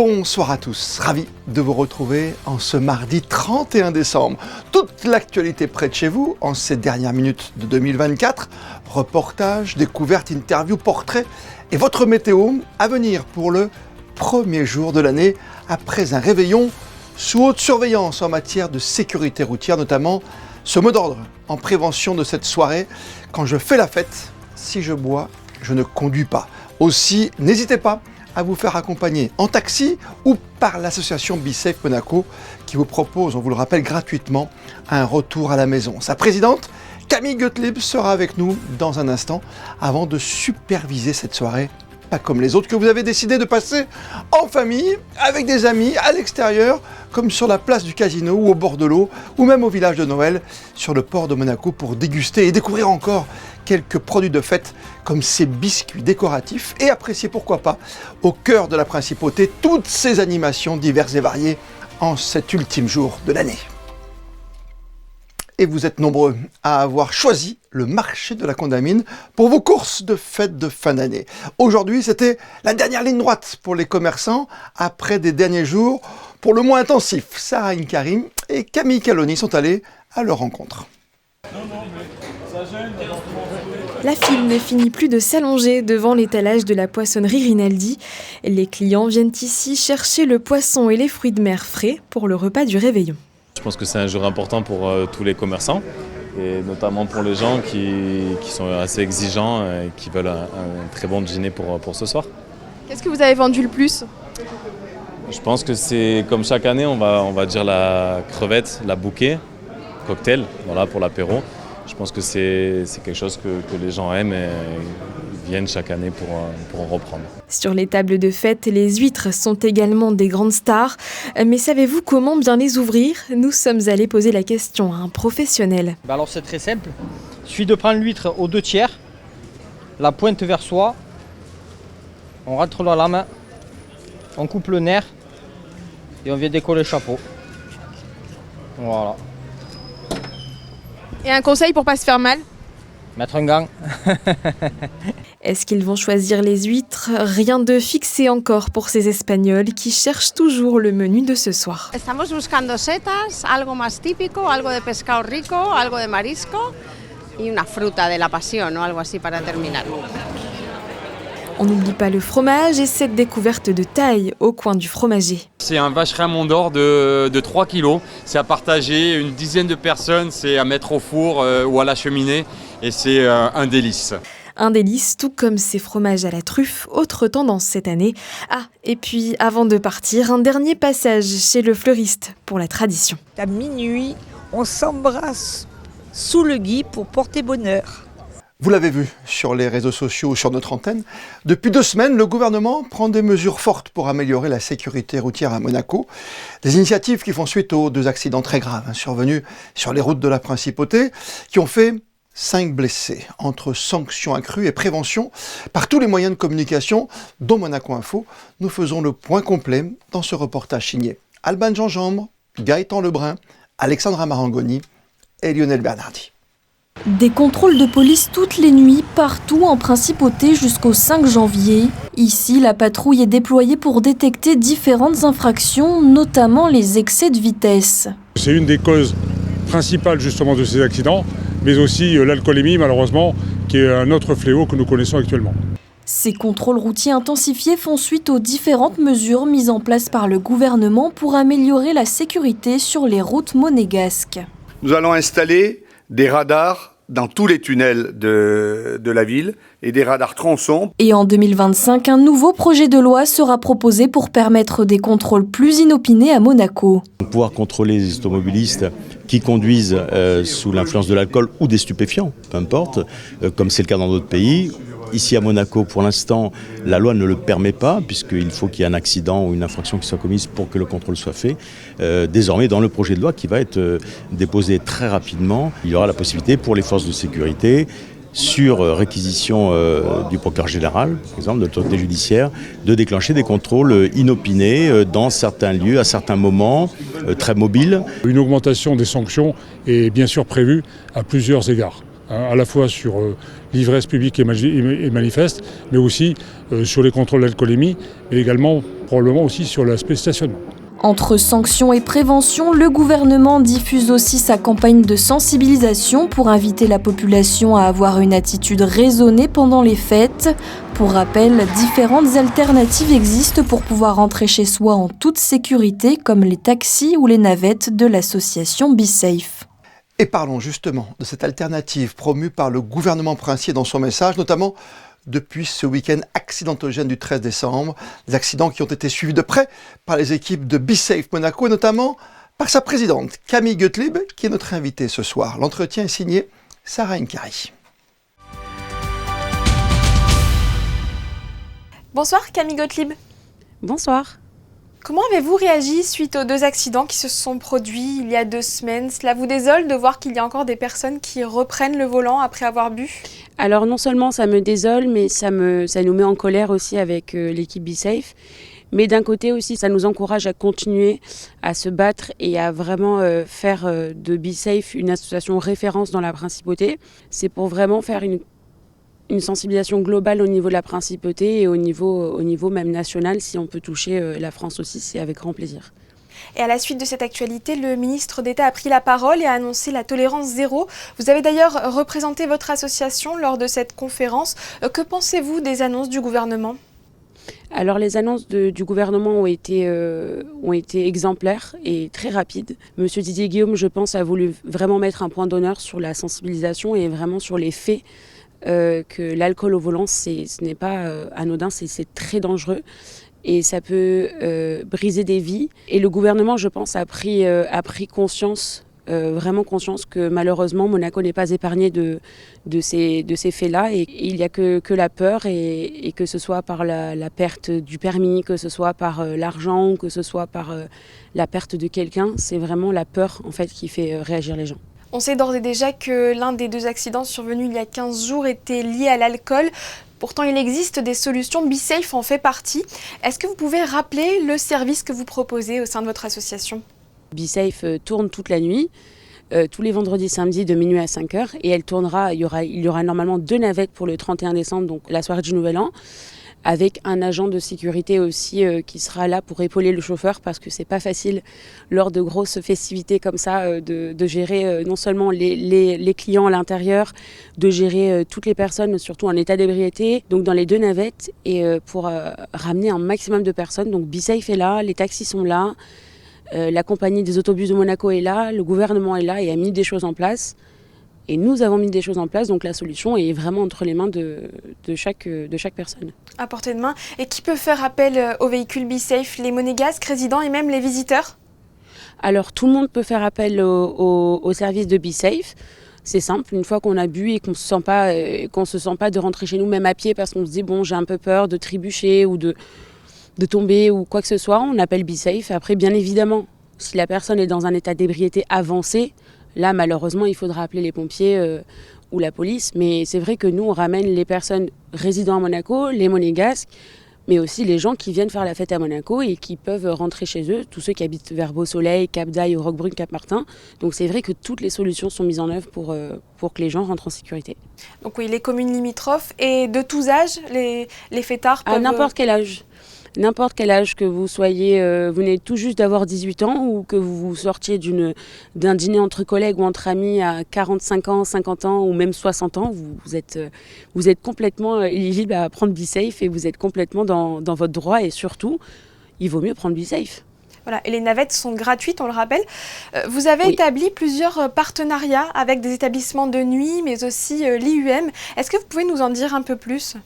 Bonsoir à tous, ravi de vous retrouver en ce mardi 31 décembre. Toute l'actualité près de chez vous en ces dernières minutes de 2024. Reportages, découvertes, interviews, portraits et votre météo à venir pour le premier jour de l'année après un réveillon sous haute surveillance en matière de sécurité routière, notamment ce mot d'ordre en prévention de cette soirée. Quand je fais la fête, si je bois, je ne conduis pas. Aussi, n'hésitez pas à vous faire accompagner en taxi ou par l'association BeSafe Monaco qui vous propose, on vous le rappelle gratuitement, un retour à la maison. Sa présidente, Camille Gottlieb, sera avec nous dans un instant avant de superviser cette soirée, pas comme les autres que vous avez décidé de passer en famille, avec des amis, à l'extérieur, comme sur la place du Casino ou au bord de l'eau, ou même au village de Noël, sur le port de Monaco pour déguster et découvrir encore quelques produits de fête comme ces biscuits décoratifs et apprécier, pourquoi pas, au cœur de la principauté, toutes ces animations diverses et variées en cet ultime jour de l'année. Et vous êtes nombreux à avoir choisi le marché de la Condamine pour vos courses de fête de fin d'année. Aujourd'hui, c'était la dernière ligne droite pour les commerçants après des derniers jours pour le moins intensifs. Sarah Karim et Camille Caloni sont allés à leur rencontre. La file ne finit plus de s'allonger devant l'étalage de la poissonnerie Rinaldi. Les clients viennent ici chercher le poisson et les fruits de mer frais pour le repas du réveillon. Je pense que c'est un jour important pour tous les commerçants et notamment pour les gens qui sont assez exigeants et qui veulent un très bon dîner pour ce soir. Qu'est-ce que vous avez vendu le plus ? Je pense que c'est comme chaque année, on va dire la crevette, la bouquet, cocktail, voilà, pour l'apéro. Je pense que c'est quelque chose que les gens aiment et viennent chaque année pour en reprendre. Sur les tables de fête, les huîtres sont également des grandes stars. Mais savez-vous comment bien les ouvrir ? Nous sommes allés poser la question à un professionnel. Alors c'est très simple. Il suffit de prendre l'huître aux 2/3, la pointe vers soi, on rentre dans la main, on coupe le nerf et on vient décoller le chapeau. Voilà. Et un conseil pour pas se faire mal ? Mettre un gant. Est-ce qu'ils vont choisir les huîtres ? Rien de fixé encore pour ces Espagnols qui cherchent toujours le menu de ce soir. Estamos buscando setas, algo más típico, algo de pescado rico, algo de marisco y una fruta de la pasión o algo así para terminar. On n'oublie pas le fromage et cette découverte de taille au coin du fromager. C'est un vacherin Mont d'Or de 3 kilos. C'est à partager, une dizaine de personnes, c'est à mettre au four ou à la cheminée et c'est un délice. Un délice, tout comme ces fromages à la truffe, autre tendance cette année. Ah, et puis avant de partir, un dernier passage chez le fleuriste pour la tradition. À minuit, on s'embrasse sous le gui pour porter bonheur. Vous l'avez vu sur les réseaux sociaux ou sur notre antenne, depuis 2 semaines, le gouvernement prend des mesures fortes pour améliorer la sécurité routière à Monaco. Des initiatives qui font suite aux 2 accidents très graves survenus sur les routes de la Principauté, qui ont fait 5 blessés. Entre sanctions accrues et prévention, par tous les moyens de communication, dont Monaco Info, nous faisons le point complet dans ce reportage signé Alban Jean-Jambre, Gaëtan Lebrun, Alexandra Marangoni et Lionel Bernardi. Des contrôles de police toutes les nuits, partout en Principauté jusqu'au 5 janvier. Ici, la patrouille est déployée pour détecter différentes infractions, notamment les excès de vitesse. C'est une des causes principales justement de ces accidents, mais aussi l'alcoolémie malheureusement, qui est un autre fléau que nous connaissons actuellement. Ces contrôles routiers intensifiés font suite aux différentes mesures mises en place par le gouvernement pour améliorer la sécurité sur les routes monégasques. Nous allons installer des radars dans tous les tunnels de la ville et des radars tronçons. Et en 2025, un nouveau projet de loi sera proposé pour permettre des contrôles plus inopinés à Monaco. Pouvoir contrôler les automobilistes qui conduisent sous l'influence de l'alcool ou des stupéfiants, peu importe, comme c'est le cas dans d'autres pays. Ici à Monaco, pour l'instant, la loi ne le permet pas, puisqu'il faut qu'il y ait un accident ou une infraction qui soit commise pour que le contrôle soit fait. Désormais, dans le projet de loi qui va être déposé très rapidement, il y aura la possibilité pour les forces de sécurité, sur réquisition du procureur général, par exemple, de l'autorité judiciaire, de déclencher des contrôles inopinés dans certains lieux, à certains moments, très mobiles. Une augmentation des sanctions est bien sûr prévue à plusieurs égards. à la fois sur l'ivresse publique et manifeste, mais aussi sur les contrôles d'alcoolémie, et également probablement aussi sur l'aspect stationnement. Entre sanctions et prévention, le gouvernement diffuse aussi sa campagne de sensibilisation pour inviter la population à avoir une attitude raisonnée pendant les fêtes. Pour rappel, différentes alternatives existent pour pouvoir rentrer chez soi en toute sécurité, comme les taxis ou les navettes de l'association BeSafe. Et parlons justement de cette alternative promue par le gouvernement princier dans son message, notamment depuis ce week-end accidentogène du 13 décembre. Des accidents qui ont été suivis de près par les équipes de BeSafe Monaco et notamment par sa présidente Camille Gottlieb qui est notre invitée ce soir. L'entretien est signé Sarah Nkari. Bonsoir Camille Gottlieb. Bonsoir. Comment avez-vous réagi suite aux 2 accidents qui se sont produits il y a 2 semaines? Cela vous désole de voir qu'il y a encore des personnes qui reprennent le volant après avoir bu? Alors non seulement ça me désole, mais ça nous met en colère aussi avec l'équipe BeSafe. Mais d'un côté aussi, ça nous encourage à continuer à se battre et à vraiment faire de BeSafe une association référence dans la principauté. C'est pour vraiment faire une sensibilisation globale au niveau de la principauté et au niveau même national. Si on peut toucher la France aussi, c'est avec grand plaisir. Et à la suite de cette actualité, le ministre d'État a pris la parole et a annoncé la tolérance zéro. Vous avez d'ailleurs représenté votre association lors de cette conférence. Que pensez-vous des annonces du gouvernement ? Alors les annonces du gouvernement ont été exemplaires et très rapides. Monsieur Didier Guillaume, je pense, a voulu vraiment mettre un point d'honneur sur la sensibilisation et vraiment sur les faits. Que l'alcool au volant, ce n'est pas anodin, c'est très dangereux et ça peut briser des vies. Et le gouvernement, je pense, a pris conscience, vraiment conscience que malheureusement Monaco n'est pas épargné de ces faits-là et il n'y a que la peur et que ce soit par la perte du permis, que ce soit par l'argent, que ce soit par la perte de quelqu'un, c'est vraiment la peur en fait qui fait réagir les gens. On sait d'ores et déjà que l'un des 2 accidents survenus il y a 15 jours était lié à l'alcool. Pourtant, il existe des solutions. BeSafe en fait partie. Est-ce que vous pouvez rappeler le service que vous proposez au sein de votre association ? BeSafe tourne toute la nuit, tous les vendredis, samedis de minuit à 5h. Et elle tournera, il y aura normalement 2 navettes pour le 31 décembre, donc la soirée du Nouvel An, avec un agent de sécurité aussi qui sera là pour épauler le chauffeur parce que c'est pas facile lors de grosses festivités comme ça de gérer non seulement les clients à l'intérieur, de gérer toutes les personnes surtout en état d'ébriété, donc dans les 2 navettes et pour ramener un maximum de personnes. Donc BeSafe est là, les taxis sont là, la compagnie des autobus de Monaco est là, le gouvernement est là et a mis des choses en place. Et nous avons mis des choses en place, donc la solution est vraiment entre les mains de chaque personne. À portée de main. Et qui peut faire appel aux véhicules BeSafe? Les monégasques, résidents et même les visiteurs? Alors tout le monde peut faire appel au service de BeSafe. C'est simple, une fois qu'on a bu et qu'on se sent pas de rentrer chez nous, même à pied, parce qu'on se dit bon, j'ai un peu peur de trébucher ou de tomber ou quoi que ce soit, on appelle BeSafe. Après, bien évidemment, si la personne est dans un état d'ébriété avancé, là, malheureusement, il faudra appeler les pompiers ou la police. Mais c'est vrai que nous, on ramène les personnes résidant à Monaco, les monégasques, mais aussi les gens qui viennent faire la fête à Monaco et qui peuvent rentrer chez eux, tous ceux qui habitent vers Beau-Soleil, Cap-d'Aille, Roquebrune, Cap-Martin. Donc c'est vrai que toutes les solutions sont mises en œuvre pour que les gens rentrent en sécurité. Donc oui, les communes limitrophes et de tous âges, les fêtards peuvent... À n'importe quel âge. N'importe quel âge, que vous soyez, vous venez tout juste d'avoir 18 ans ou que vous sortiez d'un dîner entre collègues ou entre amis à 45 ans, 50 ans ou même 60 ans, vous êtes complètement éligible à prendre BeSafe et vous êtes complètement dans votre droit et surtout, il vaut mieux prendre BeSafe. Voilà, et les navettes sont gratuites, on le rappelle. Vous avez établi plusieurs partenariats avec des établissements de nuit, mais aussi l'IUM. Est-ce que vous pouvez nous en dire un peu plus ?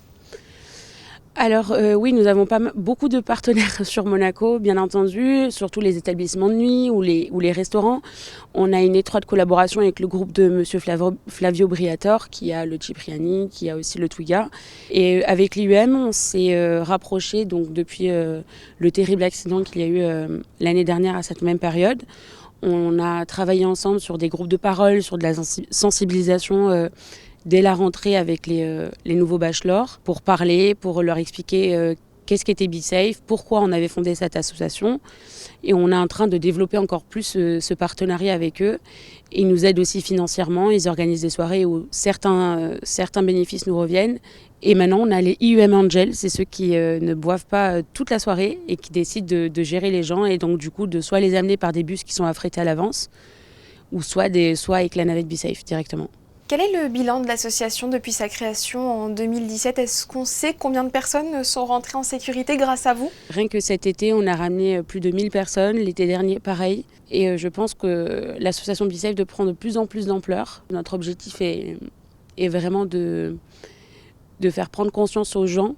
Alors oui, nous avons beaucoup de partenaires sur Monaco, bien entendu, surtout les établissements de nuit ou les restaurants. On a une étroite collaboration avec le groupe de monsieur Flavio Briatore, qui a le Cipriani, qui a aussi le Twiga. Et avec l'IUM, on s'est rapproché donc, depuis le terrible accident qu'il y a eu l'année dernière à cette même période. On a travaillé ensemble sur des groupes de parole, sur de la sensibilisation dès la rentrée avec les nouveaux bachelors pour parler, pour leur expliquer qu'est-ce qu'était BeSafe, pourquoi on avait fondé cette association. Et on est en train de développer encore plus ce partenariat avec eux. Ils nous aident aussi financièrement, ils organisent des soirées où certains bénéfices nous reviennent. Et maintenant, on a les IUM Angels, c'est ceux qui ne boivent pas toute la soirée et qui décident de gérer les gens et donc du coup de soit les amener par des bus qui sont affrétés à l'avance ou soit avec la navette BeSafe directement. Quel est le bilan de l'association depuis sa création en 2017 ? Est-ce qu'on sait combien de personnes sont rentrées en sécurité grâce à vous ? Rien que cet été, on a ramené plus de 1000 personnes. L'été dernier, pareil. Et je pense que l'association BeSafe prend de plus en plus d'ampleur. Notre objectif est vraiment de faire prendre conscience aux gens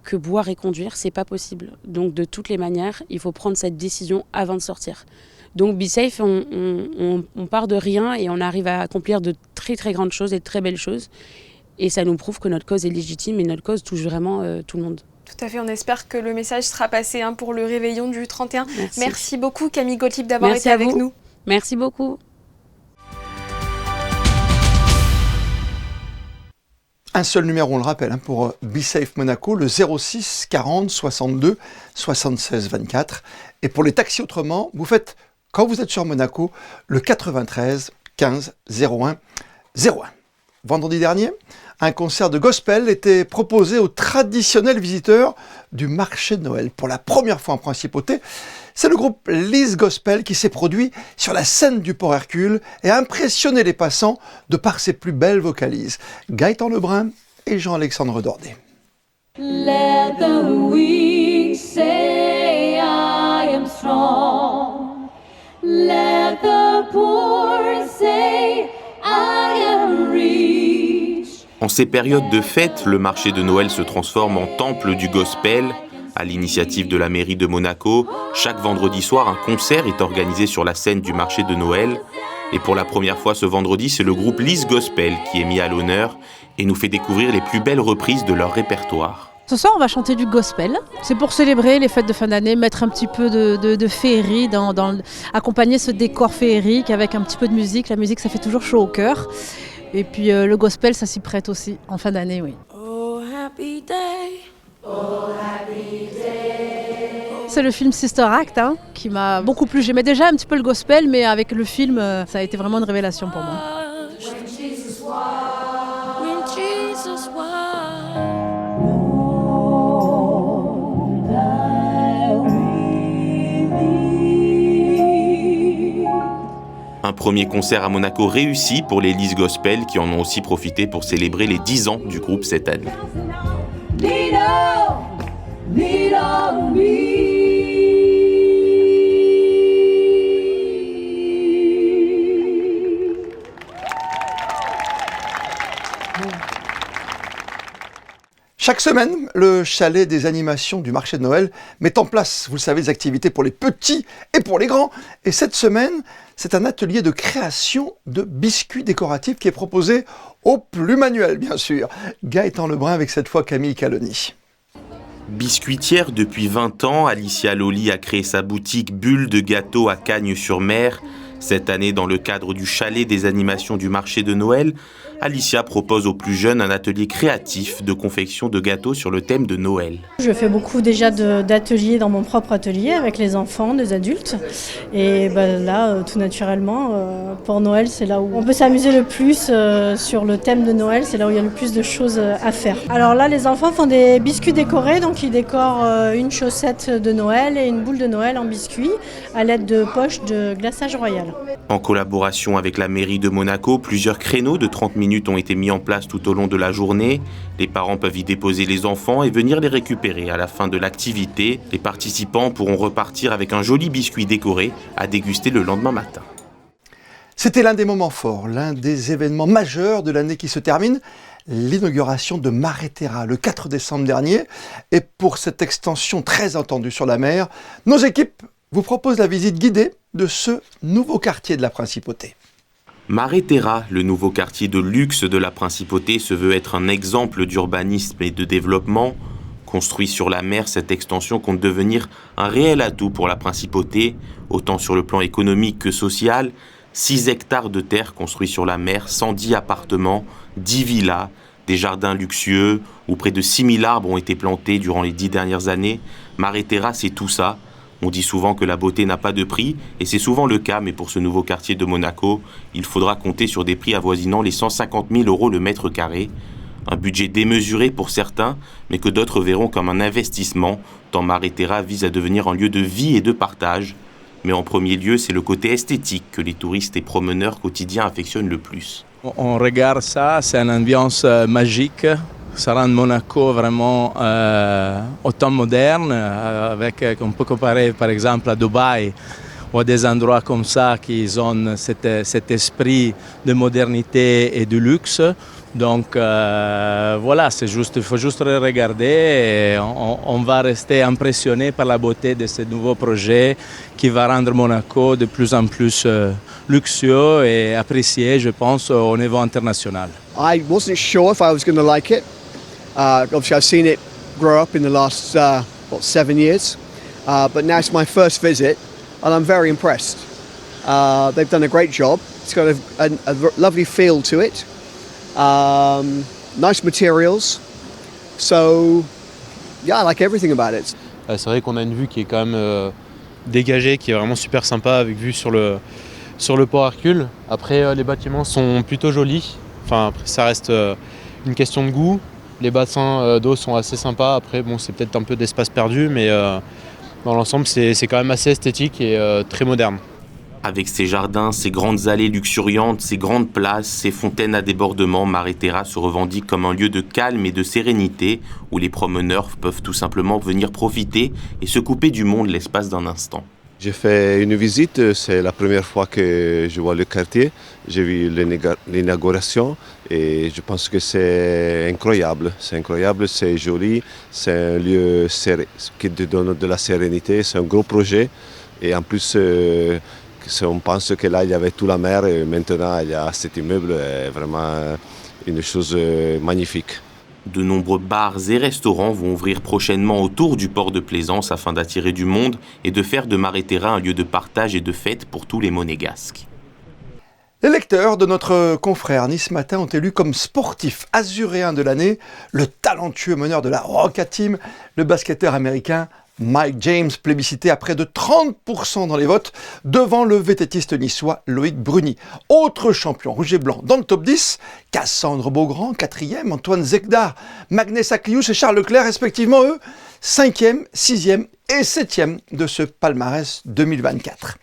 que boire et conduire, c'est pas possible. Donc de toutes les manières, il faut prendre cette décision avant de sortir. Donc BeSafe, on part de rien et on arrive à accomplir de très très grandes choses et de très belles choses. Et ça nous prouve que notre cause est légitime et notre cause touche vraiment tout le monde. Tout à fait, on espère que le message sera passé pour le réveillon du 31. Merci. Merci beaucoup Camille Gottlieb d'avoir été avec nous. Merci beaucoup. Un seul numéro, on le rappelle, pour BeSafe Monaco, le 06 40 62 76 24. Et pour les taxis autrement, vous faites, quand vous êtes sur Monaco, le 93 15 01 01. Vendredi dernier, un concert de gospel était proposé aux traditionnels visiteurs du marché de Noël. Pour la première fois en Principauté, c'est le groupe Lise Gospel qui s'est produit sur la scène du Port Hercule et a impressionné les passants de par ses plus belles vocalises. Gaëtan Lebrun et Jean-Alexandre Dordet. Let the weak say I am strong. Let the poor say I am rich. En ces périodes de fête, le marché de Noël se transforme en temple du gospel. À l'initiative de la mairie de Monaco, chaque vendredi soir, un concert est organisé sur la scène du marché de Noël. Et pour la première fois ce vendredi, c'est le groupe Lise Gospel qui est mis à l'honneur et nous fait découvrir les plus belles reprises de leur répertoire. Ce soir, on va chanter du gospel. C'est pour célébrer les fêtes de fin d'année, mettre un petit peu de féerie, accompagner ce décor féerique avec un petit peu de musique. La musique, ça fait toujours chaud au cœur. Et puis le gospel, ça s'y prête aussi en fin d'année, oui. Oh, happy day. Oh, happy day. C'est le film Sister Act qui m'a beaucoup plu. J'aimais déjà un petit peu le gospel, mais avec le film, ça a été vraiment une révélation pour moi. When Jesus walked. When Jesus walked. Un premier concert à Monaco réussi pour les Lise Gospel qui en ont aussi profité pour célébrer les 10 ans du groupe cette année. Lead on me. Chaque semaine, le chalet des animations du marché de Noël met en place, vous le savez, des activités pour les petits et pour les grands. Et cette semaine, c'est un atelier de création de biscuits décoratifs qui est proposé au plus manuel, bien sûr. Gaëtan Lebrun avec cette fois Camille Caloni. Biscuitière depuis 20 ans, Alicia Loli a créé sa boutique Bulle de gâteaux à Cagnes-sur-Mer. Cette année, dans le cadre du chalet des animations du marché de Noël, Alicia propose aux plus jeunes un atelier créatif de confection de gâteaux sur le thème de Noël. Je fais beaucoup déjà d'ateliers dans mon propre atelier avec les enfants, les adultes. Et là, tout naturellement, pour Noël, c'est là où on peut s'amuser le plus sur le thème de Noël. C'est là où il y a le plus de choses à faire. Alors là, les enfants font des biscuits décorés. Donc ils décorent une chaussette de Noël et une boule de Noël en biscuit à l'aide de poches de glaçage royal. En collaboration avec la mairie de Monaco, plusieurs créneaux de 30 minutes ont été mis en place tout au long de la journée. Les parents peuvent y déposer les enfants et venir les récupérer à la fin de l'activité. Les participants pourront repartir avec un joli biscuit décoré à déguster le lendemain matin. C'était l'un des moments forts, l'un des événements majeurs de l'année qui se termine, l'inauguration de Mare Terra le 4 décembre dernier. Et pour cette extension très attendue sur la mer, nos équipes vous proposent la visite guidée de ce nouveau quartier de la Principauté. Mare Terra, le nouveau quartier de luxe de la Principauté, se veut être un exemple d'urbanisme et de développement. Construit sur la mer, cette extension compte devenir un réel atout pour la Principauté, autant sur le plan économique que social. 6 hectares de terre construits sur la mer, 110 appartements, 10 villas, Des jardins luxueux où près de 6000 arbres ont été plantés durant les 10 dernières années. Mare Terra, c'est tout ça. On dit souvent que la beauté n'a pas de prix, et c'est souvent le cas, mais pour ce nouveau quartier de Monaco, il faudra compter sur des prix avoisinant les 150 000 € le mètre carré. Un budget démesuré pour certains, mais que d'autres verront comme un investissement, tant Mare Terra vise à devenir un lieu de vie et de partage. Mais en premier lieu, c'est le côté esthétique que les touristes et promeneurs quotidiens affectionnent le plus. On regarde ça, c'est une ambiance magique. Ça rend Monaco vraiment autant moderne, on peut comparer par exemple à Dubaï ou à des endroits comme ça qui ont cet esprit de modernité et de luxe. Donc voilà, il faut juste regarder et on va rester impressionné par la beauté de ce nouveau projet qui va rendre Monaco de plus en plus luxueux et apprécié, je pense, au niveau international. I wasn't sure if I was going to like it. Obviously, I've seen it grow up in the last 7 years, but now it's my first visit, and I'm very impressed. They've done a great job. It's got a lovely feel to it. Nice materials. So, yeah, I like everything about it. C'est vrai qu'on a une vue qui est quand même dégagée, qui est vraiment super sympa, avec vue sur le port Hercule. Après, les bâtiments sont plutôt jolis. Enfin, après, ça reste une question de goût. Les bassins d'eau sont assez sympas. Après, bon, c'est peut-être un peu d'espace perdu, mais dans l'ensemble, c'est quand même assez esthétique et très moderne. Avec ses jardins, ses grandes allées luxuriantes, ses grandes places, ses fontaines à débordement, Mare Terra se revendique comme un lieu de calme et de sérénité où les promeneurs peuvent tout simplement venir profiter et se couper du monde l'espace d'un instant. J'ai fait une visite, c'est la première fois que je vois le quartier. J'ai vu l'inauguration et je pense que c'est incroyable. C'est incroyable, c'est joli, c'est un lieu qui te donne de la sérénité, c'est un gros projet. Et en plus, on pense que là, il y avait toute la mer et maintenant, il y a cet immeuble, vraiment une chose magnifique. De nombreux bars et restaurants vont ouvrir prochainement autour du port de Plaisance afin d'attirer du monde et de faire de Mare Terra un lieu de partage et de fête pour tous les Monégasques. Les lecteurs de notre confrère Nice Matin ont élu comme sportif azuréen de l'année le talentueux meneur de la Roca Team, le basketteur américain Mike James, plébiscité à près de 30% dans les votes, devant le vététiste niçois Loïc Bruni. Autre champion rouge et blanc dans le top 10, Cassandre Beaugrand, 4e, Antoine Zegdar, Magnès Akliouche et Charles Leclerc, respectivement eux, 5e, 6e et 7e de ce palmarès 2024.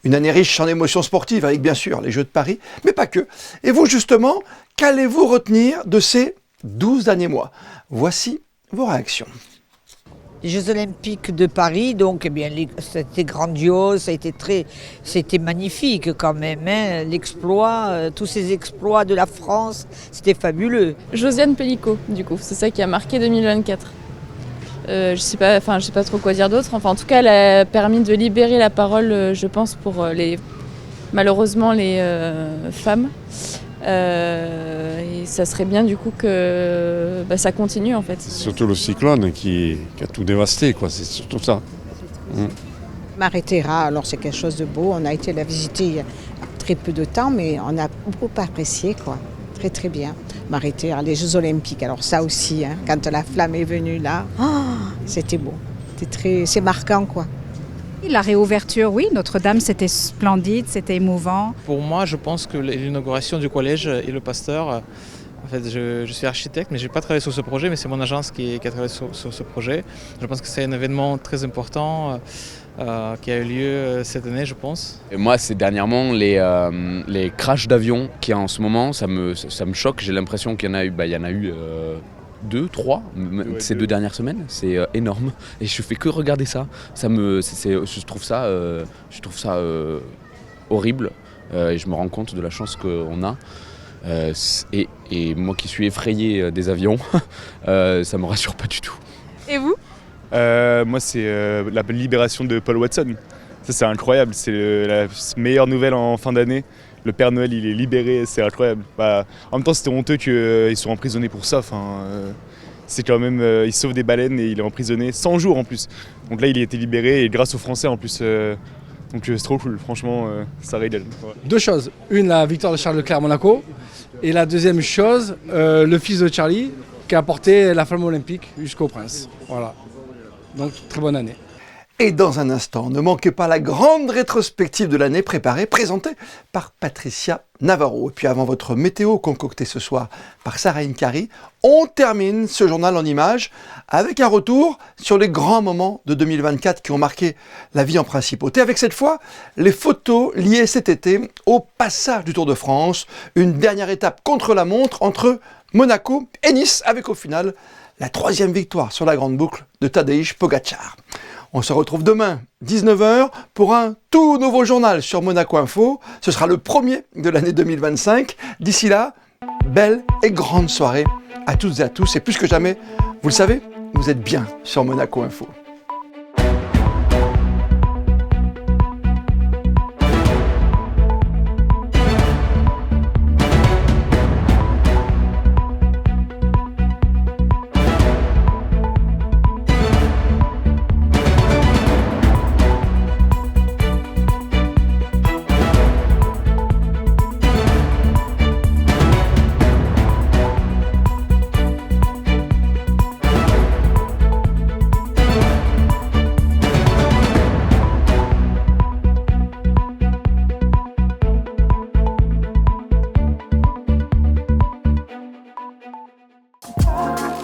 Une année riche en émotions sportives avec bien sûr les Jeux de Paris, mais pas que. Et vous justement, qu'allez-vous retenir de ces 12 derniers mois? Voici vos réactions. Les Jeux Olympiques de Paris, donc eh bien, c'était grandiose, c'était magnifique quand même. Hein, l'exploit, tous ces exploits de la France, c'était fabuleux. Josiane Pellico, du coup, c'est ça qui a marqué 2024. Je sais pas trop quoi dire d'autre. Enfin, en tout cas, elle a permis de libérer la parole, je pense, pour malheureusement les femmes. Et ça serait bien du coup que ça continue en fait. C'est surtout le cyclone qui a tout dévasté, quoi. C'est surtout ça. Mare Terra, alors c'est quelque chose de beau. On a été la visiter il y a très peu de temps, mais on a beaucoup apprécié, quoi. Très très bien. Mare Terra, les Jeux Olympiques, alors ça aussi, hein, quand la flamme est venue là, c'était beau. C'est marquant, quoi. La réouverture, oui, Notre-Dame, c'était splendide, c'était émouvant. Pour moi, je pense que l'inauguration du collège et le Pasteur, en fait, je suis architecte, mais je n'ai pas travaillé sur ce projet, mais c'est mon agence qui a travaillé sur ce projet. Je pense que c'est un événement très important qui a eu lieu cette année, je pense. Et moi, c'est dernièrement les crashs d'avions qui en ce moment, ça me choque. J'ai l'impression qu'il y en a eu, 2, 3 ces 2 dernières semaines, c'est énorme et je fais que regarder ça. Je trouve ça horrible et je me rends compte de la chance qu'on a. Et moi qui suis effrayé des avions, ça me rassure pas du tout. Et vous ? Moi c'est la libération de Paul Watson. Ça c'est incroyable, c'est la meilleure nouvelle en fin d'année. Le Père Noël, il est libéré, c'est incroyable. En même temps, c'était honteux qu'ils soient emprisonnés pour ça. C'est quand même, il sauve des baleines et il est emprisonné 100 jours en plus. Donc là, il a été libéré et grâce aux Français en plus. Donc c'est trop cool, franchement, ça régale. Ouais. 2 choses. Une, la victoire de Charles Leclerc à Monaco. Et la deuxième chose, le fils de Charlie qui a porté la flamme olympique jusqu'au prince. Voilà. Donc très bonne année. Et dans un instant, ne manquez pas la grande rétrospective de l'année présentée par Patricia Navarro. Et puis avant votre météo concoctée ce soir par Sarah Inkari, on termine ce journal en images avec un retour sur les grands moments de 2024 qui ont marqué la vie en principauté, avec cette fois les photos liées cet été au passage du Tour de France, une dernière étape contre la montre entre Monaco et Nice, avec au final la 3e victoire sur la grande boucle de Tadej Pogačar. On se retrouve demain, 19h, pour un tout nouveau journal sur Monaco Info. Ce sera le premier de l'année 2025. D'ici là, belle et grande soirée à toutes et à tous. Et plus que jamais, vous le savez, vous êtes bien sur Monaco Info.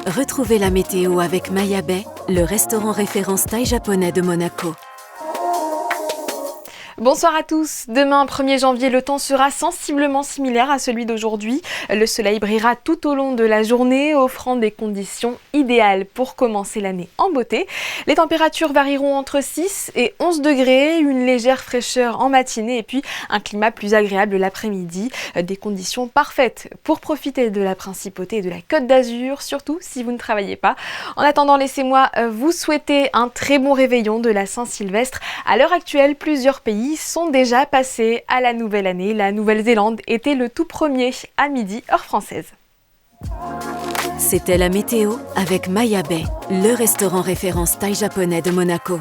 Retrouvez la météo avec Maya Bay, le restaurant référence thaï japonais de Monaco. Bonsoir à tous. Demain, 1er janvier, le temps sera sensiblement similaire à celui d'aujourd'hui. Le soleil brillera tout au long de la journée, offrant des conditions idéales pour commencer l'année en beauté. Les températures varieront entre 6 et 11 degrés, une légère fraîcheur en matinée et puis un climat plus agréable l'après-midi. Des conditions parfaites pour profiter de la Principauté et de la Côte d'Azur, surtout si vous ne travaillez pas. En attendant, laissez-moi vous souhaiter un très bon réveillon de la Saint-Sylvestre. À l'heure actuelle, plusieurs pays sont déjà passés à la nouvelle année. La Nouvelle-Zélande était le tout premier à midi, heure française. C'était la météo avec Maya Bay, le restaurant référence thaï japonais de Monaco.